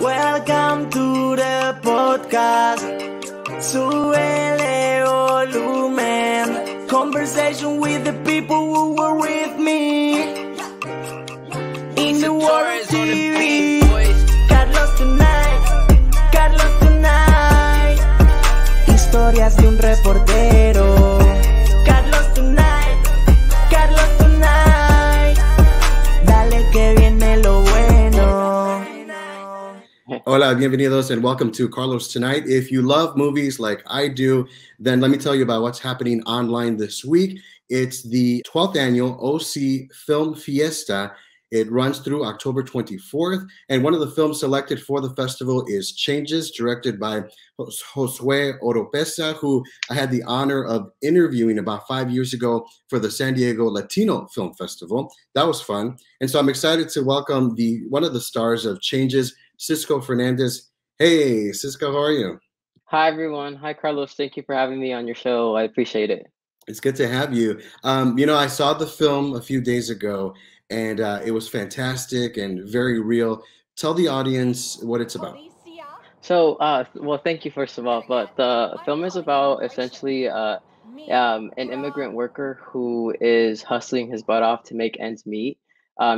Welcome to the podcast. Súbele volumen. Conversation with the people who were with me. In the world of TV. Carlos tonight. Historias de un reportero. Carlos tonight. Dale que viene lo bueno. Hola, bienvenidos, and welcome to Carlos Tonight. If you love movies like I do, then let me tell you about what's happening online this week. It's the 12th annual OC Film Fiesta. It runs through October 24th, and one of the films selected for the festival is Changes, directed by Josué Oropesa, who I had the honor of interviewing about 5 years ago for the San Diego Latino Film Festival. That was fun, and so I'm excited to welcome one of the stars of Changes, Cisco Fernandez. Hey, Cisco, how are you? Hi, everyone. Hi, Carlos. Thank you for having me on your show. I appreciate it. It's good to have you. I saw the film a few days ago, and it was fantastic and very real. Tell the audience what it's about. So, well, thank you, first of all. But the film is about essentially an immigrant worker who is hustling his butt off to make ends meet.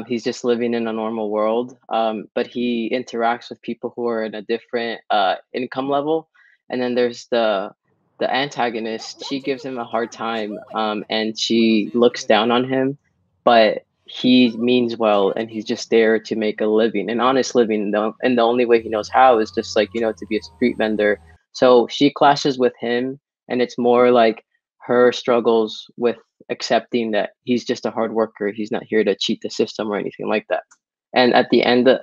He's just living in a normal world, but he interacts with people who are in a different income level. And then there's the antagonist. She gives him a hard time, and she looks down on him, but he means well, and he's just there to make a living, an honest living. And the only way he knows how is just to be a street vendor. So she clashes with him, and it's more like her struggles with accepting that he's just a hard worker. He's not here to cheat the system or anything like that. And at the end of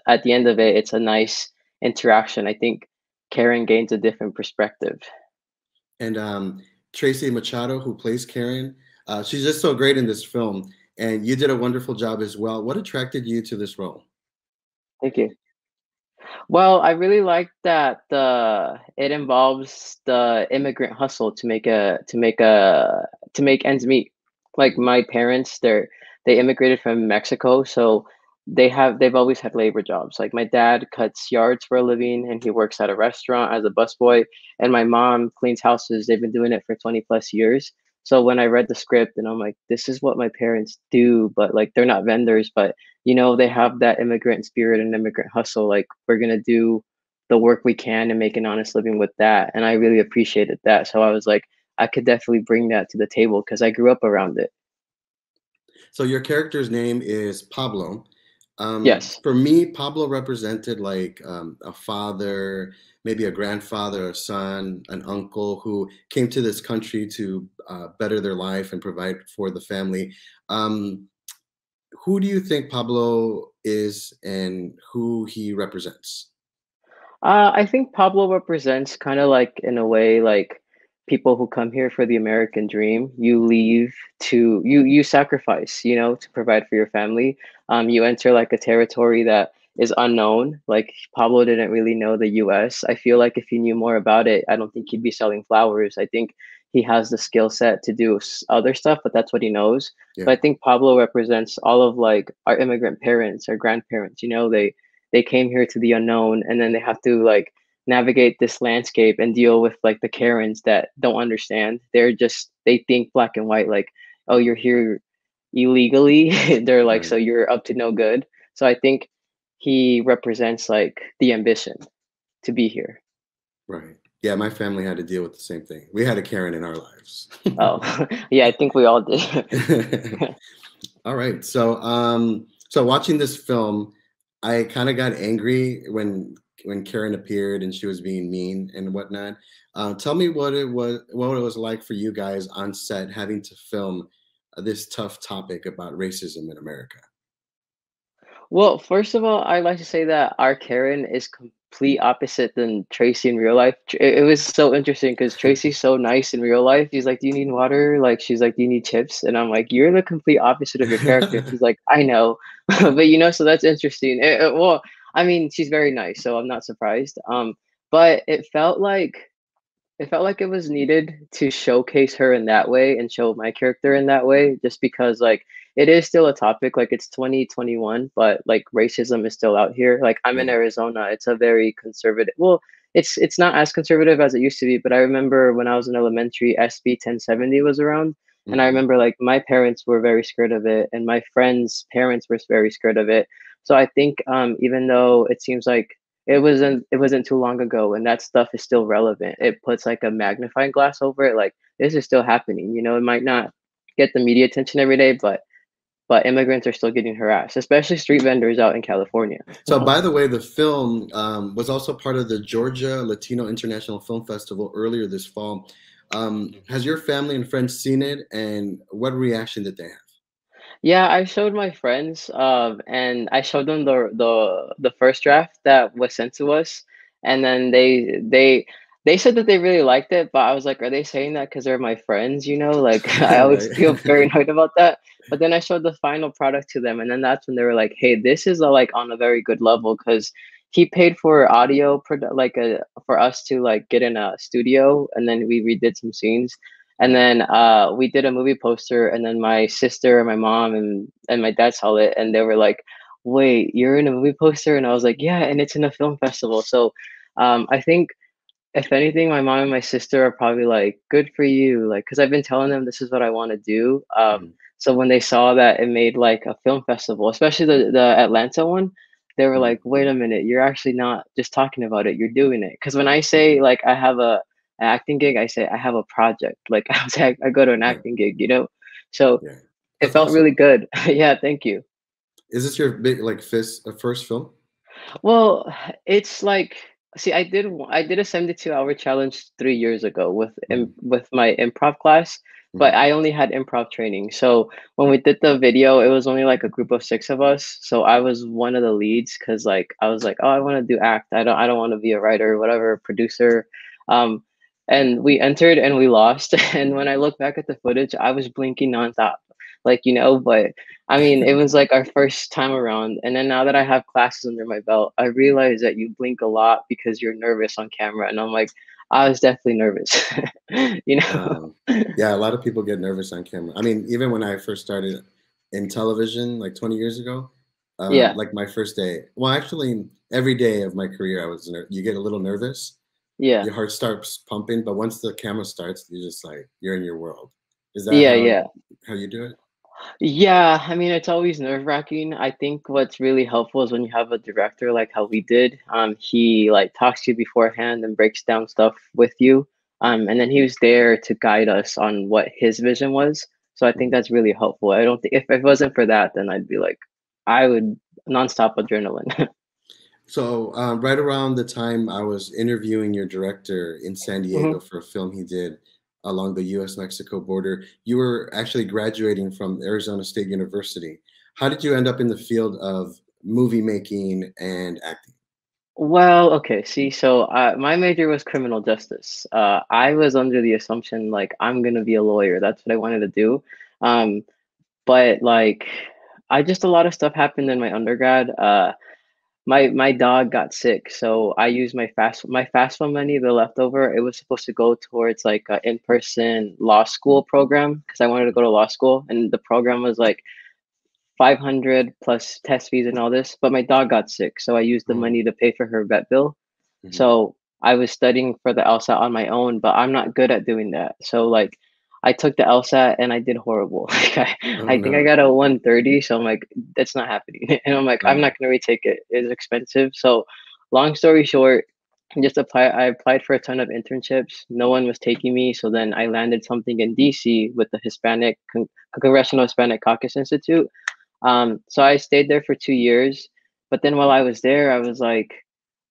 it, it's a nice interaction. I think Karen gains a different perspective. And Tracy Machado, who plays Karen, she's just so great in this film. And you did a wonderful job as well. What attracted you to this role? Thank you. Well, I really like that it involves the immigrant hustle to make ends meet. Like my parents, they immigrated from Mexico, so they've always had labor jobs. Like my dad cuts yards for a living, and he works at a restaurant as a busboy, and my mom cleans houses. They've been doing it for 20 plus years. So when I read the script, and I'm like, this is what my parents do, but like they're not vendors, but they have that immigrant spirit and immigrant hustle. Like we're gonna do the work we can and make an honest living with that. And I really appreciated that. So I was like, I could definitely bring that to the table because I grew up around it. So your character's name is Pablo. Yes. For me, Pablo represented like a father, maybe a grandfather, a son, an uncle who came to this country to better their life and provide for the family. Who do you think Pablo is and who he represents? I think Pablo represents kind of like, in a way, like people who come here for the American dream. You leave you sacrifice, to provide for your family. You enter like a territory that is unknown. Like Pablo didn't really know the US. I feel like if he knew more about it, I don't think he'd be selling flowers. I think he has the skill set to do other stuff, but that's what he knows. Yeah. But I think Pablo represents all of like our immigrant parents, our grandparents. They came here to the unknown, and then they have to like navigate this landscape and deal with like the Karens that don't understand. They think black and white, like, oh, you're here illegally. They're like, Right. so you're up to no good. So I think he represents like the ambition to be here. Right. Yeah, my family had to deal with the same thing. We had a Karen in our lives. Oh, yeah, I think we all did. All right. So watching this film, I kind of got angry when Karen appeared and she was being mean and whatnot. Tell me what it was like for you guys on set having to film this tough topic about racism in America. Well, first of all, I'd like to say that our Karen is complete opposite than Tracy in real life. It was so interesting because Tracy's so nice in real life. She's like, "Do you need water?" Like she's like, "Do you need chips?" And I'm like, "You're the complete opposite of your character." She's like, "I know," but so that's interesting. Well, I mean, she's very nice, so I'm not surprised. But it felt like it was needed to showcase her in that way and show my character in that way, just because like it is still a topic. Like it's 2021, but like racism is still out here. Like I'm in Yeah. Arizona. It's a very conservative. Well, it's not as conservative as it used to be, but I remember when I was in elementary, SB 1070 was around. And I Hmm. remember like my parents were very scared of it, and my friends' parents were very scared of it. So I think even though it seems like it wasn't too long ago, and that stuff is still relevant, it puts like a magnifying glass over it. Like this is still happening. You know, it might not get the media attention every day, but immigrants are still getting harassed, especially street vendors out in California. So, by the way, the film was also part of the Georgia Latino International Film Festival earlier this fall. Has your family and friends seen it, and what reaction did they have? Yeah, I showed my friends, and I showed them the first draft that was sent to us, and then they said that they really liked it, but I was like, are they saying that because they're my friends? You know, like I always Right. feel paranoid about that. But then I showed the final product to them, and then that's when they were like, hey, this is like on a very good level because he paid for audio, for us to like get in a studio, and then we redid some scenes. And Mhm. then we did a movie poster, and then my sister and my mom and my dad saw it, and they were like, "Wait, you're in a movie poster?" And I was like, "Yeah," and it's in a film festival. So I think if anything, my mom and my sister are probably like, "Good for you," like because I've been telling them this is what I want to do. Mhm. So when they saw that it made like a film festival, especially the Atlanta one, they were Mhm. like, "Wait a minute, you're actually not just talking about it, you're doing it." Because when I say Mhm. like I have an acting gig, I say I have a project. Like I say I go to an Yeah. acting gig, you know. So Yeah. it That's felt awesome. really good. Yeah, thank you. Is this your big like first film? Well, it's like, see, I did a 72-hour challenge 3 years ago Mhm. with my improv class, but Mhm. I only had improv training. So when we did the video, it was only like a group of six of us. So I was one of the leads because like I was like, oh, I want to do act. I don't want to be a writer or whatever, producer. Um, and we entered and we lost. And when I look back at the footage, I was blinking nonstop, like but I mean, it was like our first time around. And then now that I have classes under my belt, I realize that you blink a lot because you're nervous on camera. And I'm like, I was definitely nervous, you know? Um, yeah, a lot of people get nervous on camera. I mean, even when I first started in television, like 20 years ago, Yeah, like my first day. Well, actually, every day of my career, you get a little nervous. yeah, Your heart starts pumping, but once the camera starts, you're just like you're in your world. Is that yeah, yeah. how you do it? Yeah, I mean, it's always nerve-wracking. I think what's really helpful is when you have a director like how we did. He like talks to you beforehand and breaks down stuff with you. And then he was there to guide us on what his vision was. So I think Mhm. that's really helpful. I don't think if it wasn't for that, then I'd be like, I would nonstop adrenaline. So, right around the time I was interviewing your director in San Mhm. Diego for a film he did along the US Mexico border, you were actually graduating from Arizona State University. How did you end up in the field of movie making and acting? Well, okay, see, so my major was criminal justice. I was under the assumption like I'm gonna be a lawyer. That's what I wanted to do. Um, But, like, I just a lot of stuff happened in my undergrad. My dog got sick, so I used my FAFSA money, the leftover, it was supposed to go towards, like, a in-person law school program because I wanted to go to law school, and the program was, like, 500 plus test fees and all this, but my dog got sick, so I used the Mm, money to pay for her vet bill. mhm. So I was studying for the LSAT on my own, but I'm not good at doing that. So like I took the LSAT and I did horrible. Like Oh I think I no. got a 130. So I'm like, that's not happening. And I'm like, I'm Uh, not gonna retake it. It's expensive. So long story short, I applied for a ton of internships. No one was taking me. So then I landed something in DC with the Congressional Hispanic Caucus Institute. So I stayed there for 2 years, but then while I was there, I was like,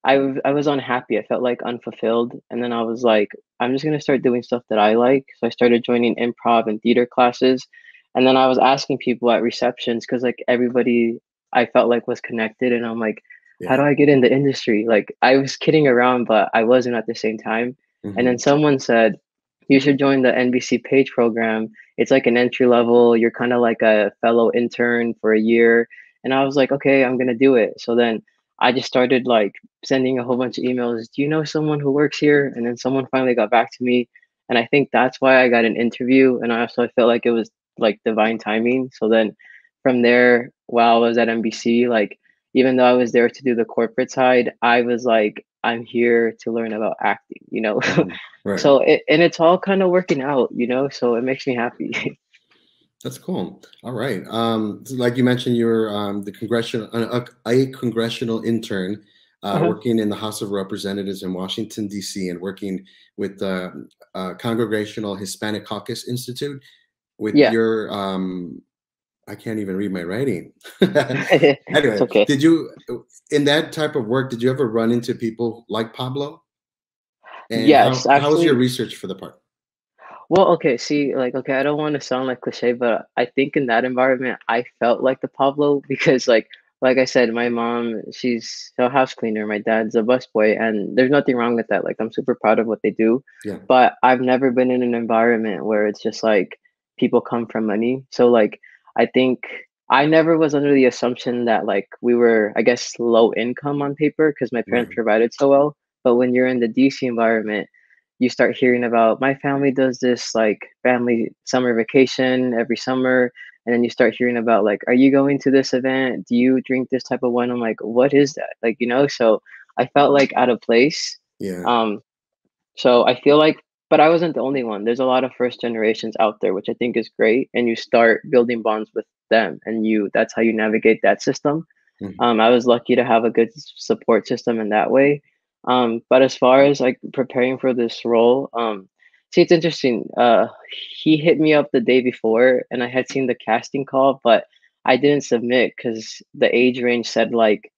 I was unhappy. I felt like unfulfilled, and then I was like, I'm just gonna start doing stuff that I like. So I started joining improv and theater classes, and then I was asking people at receptions because like everybody I felt like was connected, and I'm like, how do yeah. I get in the industry? Like I was kidding around, but I wasn't at the same time. And then Hmm. someone said, you should join the NBC Page program. It's like an entry level. You're kind of like a fellow intern for a year. And I was like, okay, I'm gonna do it. So then I just started like sending a whole bunch of emails. Do you know someone who works here? And then someone finally got back to me. And I think that's why I got an interview. And I also felt like it was like divine timing. So then from there, while I was at NBC, like even though I was there to do the corporate side, I was like, I'm here to learn about acting, you know. Right. So and it's all kind of working out, you know. So it makes me happy. That's cool. All right. So like you mentioned, you're the a congressional intern Uh-huh. working in the House of Representatives in Washington, D.C., and working with the Congregational Hispanic Caucus Institute with Yeah. your I can't even read my writing. It's Anyway, okay. did you in that type of work, did you ever run into people like Pablo? And Yes, how was your actually. research for the part? Well, okay, see, like, okay, I don't want to sound like cliche, but I think in that environment, I felt like the Pablo because, like I said, my mom, she's a house cleaner, my dad's a busboy, and there's nothing wrong with that. Like, I'm super proud of what they do, Yeah. but I've never been in an environment where it's just like people come from money. So, like, I think I never was under the assumption that like we were, I guess, low income on paper because my Right. parents provided so well. But when you're in the DC environment, you start hearing about my family does this like family summer vacation every summer, and then you start hearing about like, are you going to this event, do you drink this type of wine? I'm like, what is that, like, you know? So I felt like out of place. Yeah. um so I feel like, but I wasn't the only one. There's a lot of first generations out there, which I think is great, and you start building bonds with them, and you that's how you navigate that system. Mhm. I was lucky to have a good support system in that way. But as far as like preparing for this role, see, it's interesting. He hit me up the day before, and I had seen the casting call, but I didn't submit because the age range said like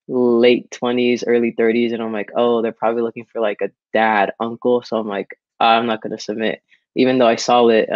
late 20s, early 30s, and I'm like, oh, they're probably looking for like a dad, uncle. So I'm like, I'm not gonna submit, even though I saw it.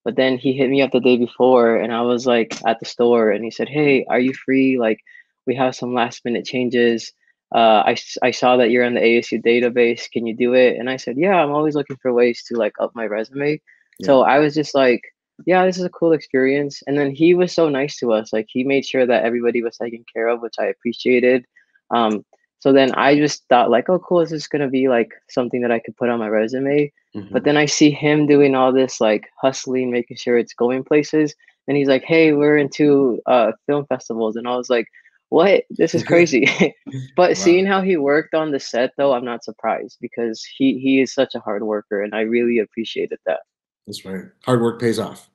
But then he hit me up the day before, and I was like at the store, and he said, hey, are you free? Like, we have some last minute changes. I saw that you're on the ASU database. Can you do it? And I said, yeah, I'm always looking for ways to like up my resume. Yeah. So I was just like, yeah, this is a cool experience. And then he was so nice to us. Like he made sure that everybody was taken care of, which I appreciated. Um, so then I just thought like, oh, cool, this is gonna be like something that I could put on my resume. But Mhm. then I see him doing all this like hustling, making sure it's going places. And he's like, hey, we're into film festivals. And I was like, what? This is crazy. But seeing Wow. how he worked on the set though, I'm not surprised because he is such a hard worker, and I really appreciated that. That's right. Hard work pays off.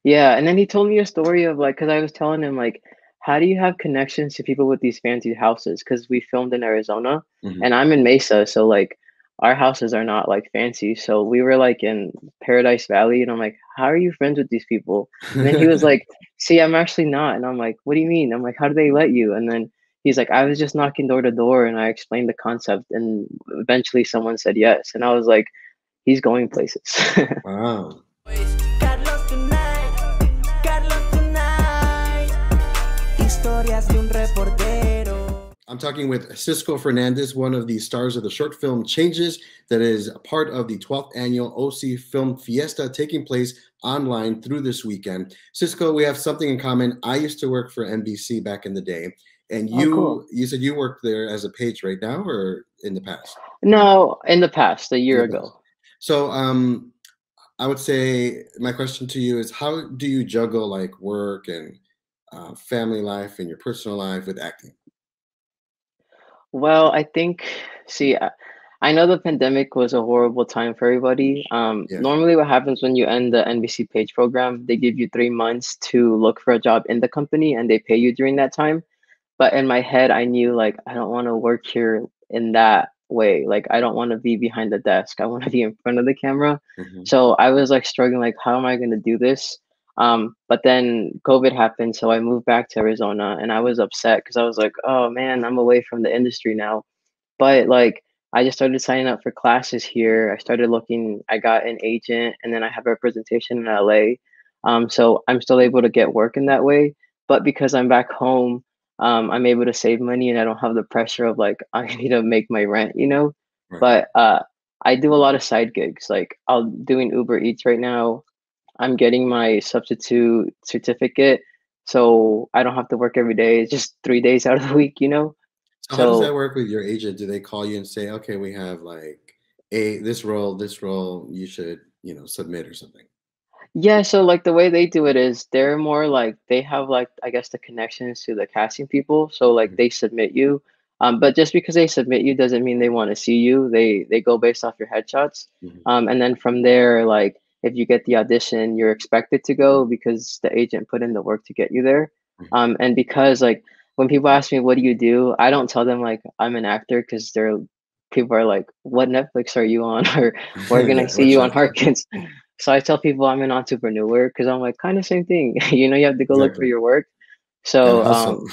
Yeah, and then he told me a story of like, because I was telling him like, how do you have connections to people with these fancy houses? Because we filmed in Arizona, Mhm. and I'm in Mesa, so like our houses are not like fancy. So we were like in Paradise Valley, and I'm like, how are you friends with these people? And then he was like, see, I'm actually not. And I'm like, what do you mean? I'm like, how do they let you? And then he's like, I was just knocking door to door, and I explained the concept, and eventually someone said yes. And I was like, he's going places. Wow. Carlos tonight, Carlos tonight. Historias de un reportero. I'm talking with Cisco Fernandez, one of the stars of the short film Changes, that is a part of the 12th annual OC Film Fiesta taking place online through this weekend. Cisco, we have something in common. I used to work for NBC back in the day, and Oh, cool. you said you worked there as a page right now or in the past? No, in the past, a In year the past. ago. So I would say my question to you is how do you juggle like work and family life and your personal life with acting? Well, I think, see, I know the pandemic was a horrible time for everybody. Yeah. Normally, what happens when you end the NBC Page program, they give you 3 months to look for a job in the company, and they pay you during that time. But in my head, I knew like I don't want to work here in that way. Like I don't want to be behind the desk. I want to be in front of the camera. Mhm. So I was like struggling, like how am I going to do this? But then COVID happened, so I moved back to Arizona, and I was upset because I was like, oh man, I'm away from the industry now. But like I just started signing up for classes here. I started looking, I got an agent, and then I have representation in LA. So I'm still able to get work in that way. But because I'm back home, I'm able to save money, and I don't have the pressure of like I need to make my rent, you know. Right. But I do a lot of side gigs. Like I'm doing Uber Eats right now. I'm getting my substitute certificate, so I don't have to work every day. It's just 3 days out of the week, you know. So how does that So work with your agent? Do they call you and say, "Okay, we have like this role, you should, submit or something?" Yeah, so like the way they do it is they're more like they have like I guess the connections to the casting people. So like Mhm, they submit you. But just because they submit you doesn't mean they want to see you. They go based off your headshots. mhm, And then from there, like if you get the audition, you're expected to go because the agent put in the work to get you there. mhm. And because like when people ask me what do you do, I don't tell them like I'm an actor because they're people are like, what Netflix are you on? Or where can I Yeah, see what you on channel? Harkins? So I tell people I'm an entrepreneur because I'm like kind of same thing. You have to go look for Exactly. your work. Gotta So hustle.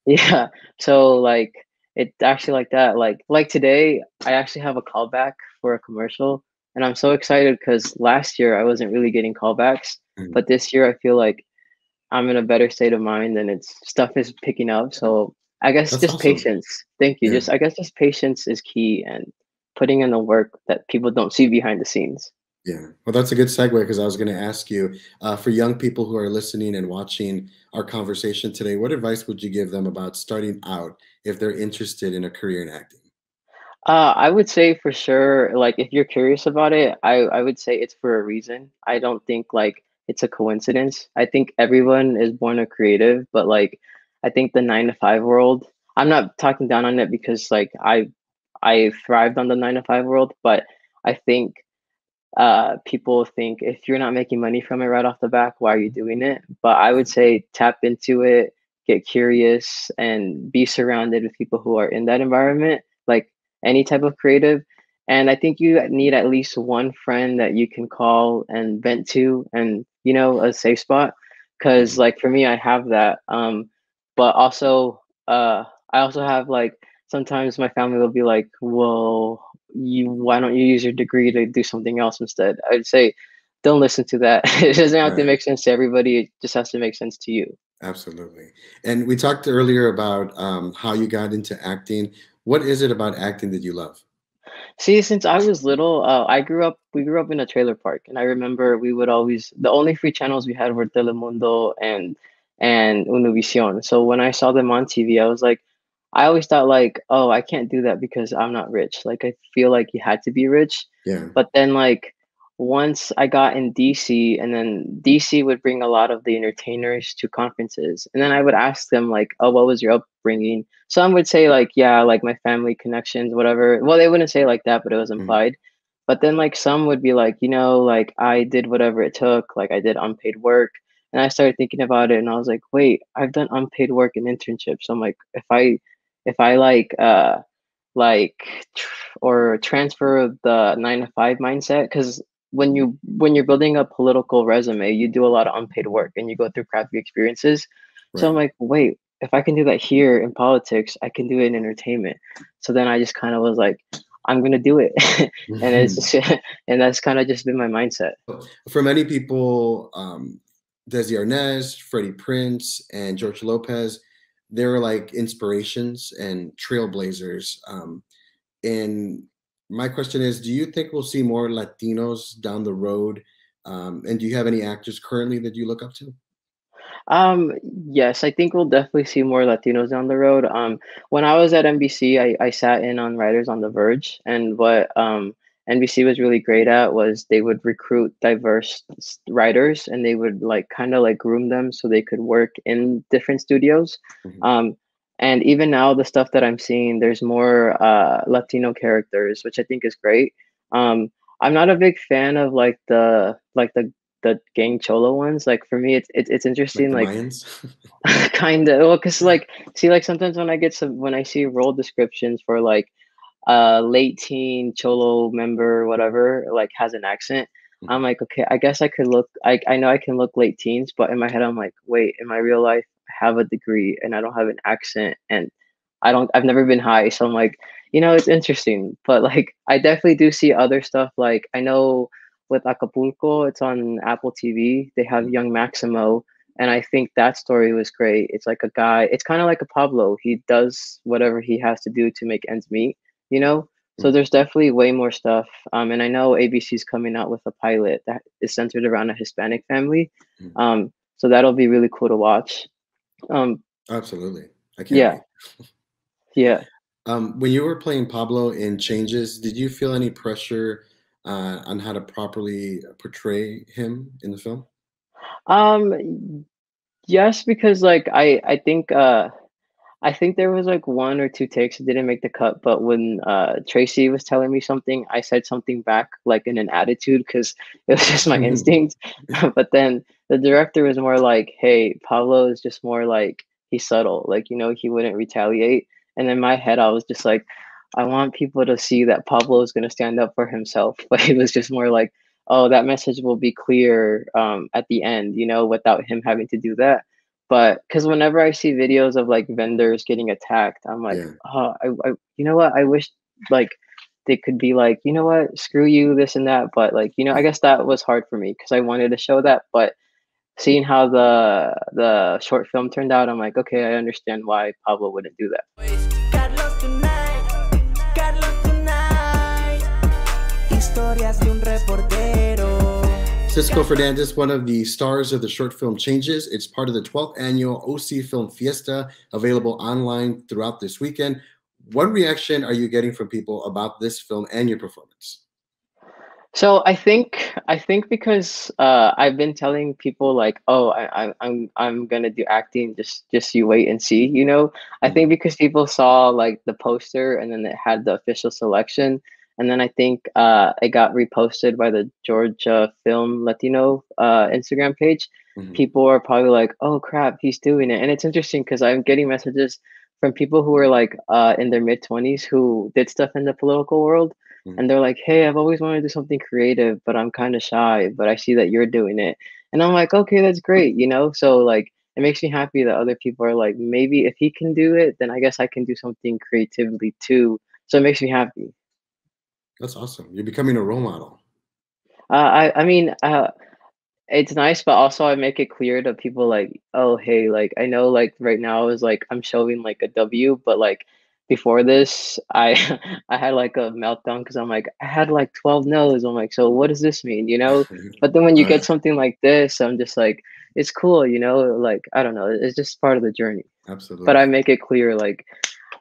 yeah. So like it's actually like that. Like today I actually have a callback for a commercial and I'm so excited because last year I wasn't really getting callbacks, Mhm. but this year I feel like I'm in a better state of mind and it's stuff is picking up. So I guess That's just awesome. patience. Thank you. Yeah. Just I guess just patience is key and putting in the work that people don't see behind the scenes. Yeah. Well, that's a good segue because I was going to ask you for young people who are listening and watching our conversation today, what advice would you give them about starting out if they're interested in a career in acting? I would say for sure, like if you're curious about it, I would say it's for a reason. I don't think like it's a coincidence. I think everyone is born a creative, but like I think the 9 to 5 world, I'm not talking down on it because like I thrived on the 9 to 5 world, but I think people think if you're not making money from it right off the back, why are you doing it? But I would say tap into it, get curious, and be surrounded with people who are in that environment, like any type of creative. And I think you need at least one friend that you can call and vent to, and a safe spot. Because Mhm. like for me, I have that. But also, I also have like sometimes my family will be like, "Well, you why don't you use your degree to do something else instead?" I'd say, don't listen to that. It doesn't have to Right. make sense to everybody. It just has to make sense to you. Absolutely. And we talked earlier about how you got into acting. What is it about acting that you love? See, since I was little, we grew up in a trailer park, and I remember we would always, the only free channels we had were Telemundo and Univision. So when I saw them on TV, I was like, I always thought like, oh, I can't do that because I'm not rich. Like I feel like you had to be rich. Yeah. But then like once I got in DC, and then DC would bring a lot of the entertainers to conferences, and then I would ask them like, oh, what was your upbringing? Some would say like, yeah, like my family connections, whatever. Well, they wouldn't say like that, but it was Mhm. implied. But then like some would be like, like I did whatever it took, like I did unpaid work. And I started thinking about it and I was like, wait, I've done unpaid work and internships. So I'm like, if I like or transfer the 9 to 5 mindset, because when you're building a political resume, you do a lot of unpaid work and you go through crappy experiences. So I'm Right. like, wait, if I can do that here in politics, I can do it in entertainment. So then I just kind of was like, I'm gonna do it, and it's just, and that's kind of just been my mindset. For many people, Desi Arnaz, Freddie Prince, and George Lopez, they're like inspirations and trailblazers. And my question is, do you think we'll see more Latinos down the road? And do you have any actors currently that you look up to? Um, yes, I think we'll definitely see more Latinos down the road. When I was at NBC, I sat in on Writers on the Verge, and what NBC was really great at was they would recruit diverse writers, and they would like kind of like groom them so they could work in different studios. Mhm. Um, and even now, the stuff that I'm seeing, there's more Latino characters, which I think is great. I'm not a big fan of like the gang cholo ones. Like for me, it's Like interesting. the Like Mayans? kind of well, cause like see, like sometimes when I see role descriptions for like late teen cholo member, whatever, like has an accent, I'm Mhm. like, okay, I guess I could look. I know I can look late teens, but in my head, I'm like, wait, in my real life, I have a degree and I don't have an accent, and I've never been high, so I'm like, it's interesting, but like I definitely do see other stuff. Like I know with Acapulco, it's on Apple TV. They have Young Maximo, and I think that story was great. It's like a guy. It's kind of like a Pablo. He does whatever he has to do to make ends meet. You know. So Mhm. there's definitely way more stuff. And I know ABC's coming out with a pilot that is centered around a Hispanic family. Mhm. So that'll be really cool to watch. Um, Absolutely. I can't yeah, wait. yeah. When you were playing Pablo in Changes, did you feel any pressure on how to properly portray him in the film? Yes, because like I think there was like one or two takes that didn't make the cut, but when Tracy was telling me something, I said something back like in an attitude because it was just my instinct. But then the director was more like, "Hey, Pablo is just more like he's subtle, like he wouldn't retaliate." And in my head, I was just like, I want people to see that Pablo is going to stand up for himself. But it was just more like, oh, that message will be clear at the end, without him having to do that. But because whenever I see videos of like vendors getting attacked, I'm like, Yeah. oh, you know what? I wish like they could be like, you know what, screw you, this and that. But like, I guess that was hard for me because I wanted to show that. But seeing how the short film turned out, I'm like, okay, I understand why Pablo wouldn't do that. Carlos tonight, Carlos tonight. Historias de un reportero. Cisco Fernandez, one of the stars of the short film Changes. It's part of the 12th annual OC Film Fiesta, available online throughout this weekend. What reaction are you getting from people about this film and your performance? So I think because I've been telling people like, oh, I'm gonna do acting. Just you wait and see. I think because people saw like the poster and then it had the official selection, and then I think it got reposted by the Georgia Film Latino Instagram page. People are probably like, oh crap, he's doing it, and it's interesting because I'm getting messages from people who are like in their mid 20s who did stuff in the political world, and they're like, hey, I've always wanted to do something creative, but I'm kind of shy, but I see that you're doing it. And I'm like, okay, that's great, So like it makes me happy that other people are like, maybe if he can do it, then I guess I can do something creatively too. So it makes me happy. That's awesome. You're becoming a role model. I mean, it's nice, but also I make it clear to people like, oh, hey, like I know like right now is like I'm showing like a W, but like before this, I I had like a meltdown because I'm like I had like 12 no's. I'm like, so what does this mean, But then when you get something like this, I'm just like, it's cool, Like I don't know, it's just part of the journey. Absolutely. But I make it clear like,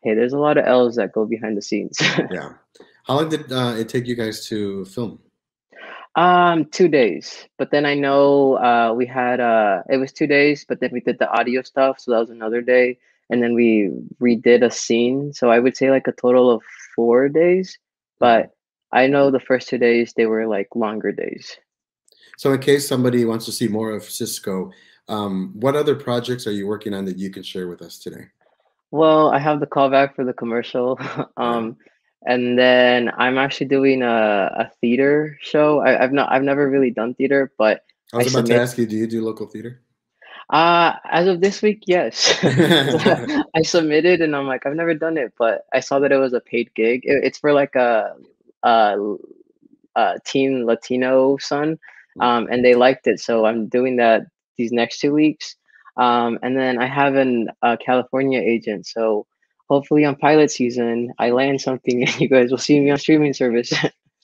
hey, there's a lot of L's that go behind the scenes. Yeah. How long did it take you guys to film? 2 days, but then I know we had it was 2 days, but then we did the audio stuff, so that was another day, and then we redid a scene. So I would say like a total of 4 days, but I know the first 2 days they were like longer days. So in case somebody wants to see more of Cisco, what other projects are you working on that you can share with us today? Well, I have the callback for the commercial. And then I'm actually doing a theater show. I've never really done theater, but I was about to ask you, do you do local theater? As of this week, yes. I submitted and I'm like, I've never done it, but I saw that it was a paid gig. It's for like a teen Latino son, and they liked it, so I'm doing that these next 2 weeks. And then I have an California agent, so hopefully on pilot season I land something and you guys will see me on streaming service.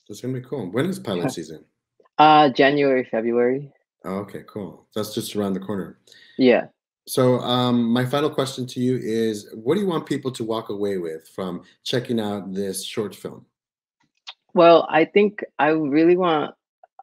That's gonna be cool. When is pilot season? January, February. Oh, okay, cool. That's just around the corner. Yeah. So my final question to you is, what do you want people to walk away with from checking out this short film? Well, I think I really want,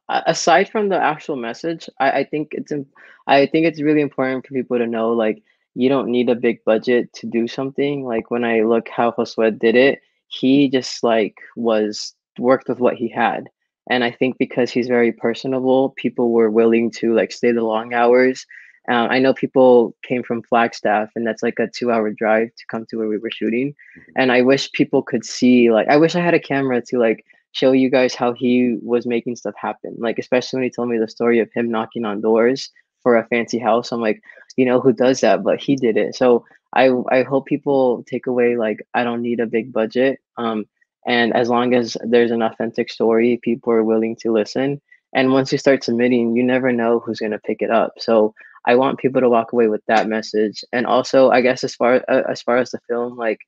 aside from the actual message, I think it's really important for people to know like you don't need a big budget to do something. Like when I look how Josue did it, he just like was worked with what he had. And I think because he's very personable, people were willing to like stay the long hours. I know people came from Flagstaff, and that's like a 2-hour drive to come to where we were shooting. And I wish people could see, like, I wish I had a camera to like show you guys how he was making stuff happen. Like, especially when he told me the story of him knocking on doors for a fancy house. I'm like, who does that? But he did it. So I hope people take away like I don't need a big budget. And as long as there's an authentic story, people are willing to listen. And once you start submitting, you never know who's gonna pick it up. So I want people to walk away with that message. And also, I guess as far as the film, like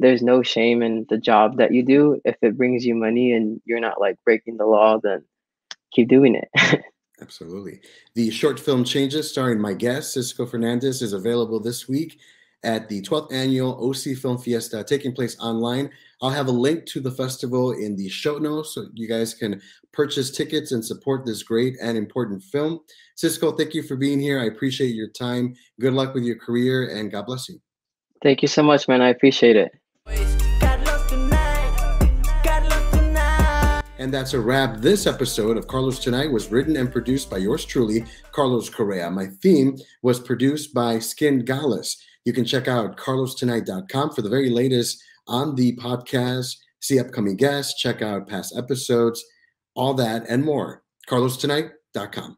there's no shame in the job that you do. If it brings you money and you're not like breaking the law, then keep doing it. Absolutely. The short film Changes, starring my guest, Cisco Fernandez, is available this week. at the 12th annual OC Film Fiesta taking place online. I'll have a link to the festival in the show notes so you guys can purchase tickets and support this great and important film. Cisco, thank you for being here. I appreciate your time. Good luck with your career, and God bless you. Thank you so much, man. I appreciate it. And that's a wrap. This episode of Carlos Tonight was written and produced by yours truly, Carlos Correa. My theme was produced by Skin Gallus. You can check out carlostonight.com for the very latest on the podcast, see upcoming guests, check out past episodes, all that and more. carlostonight.com.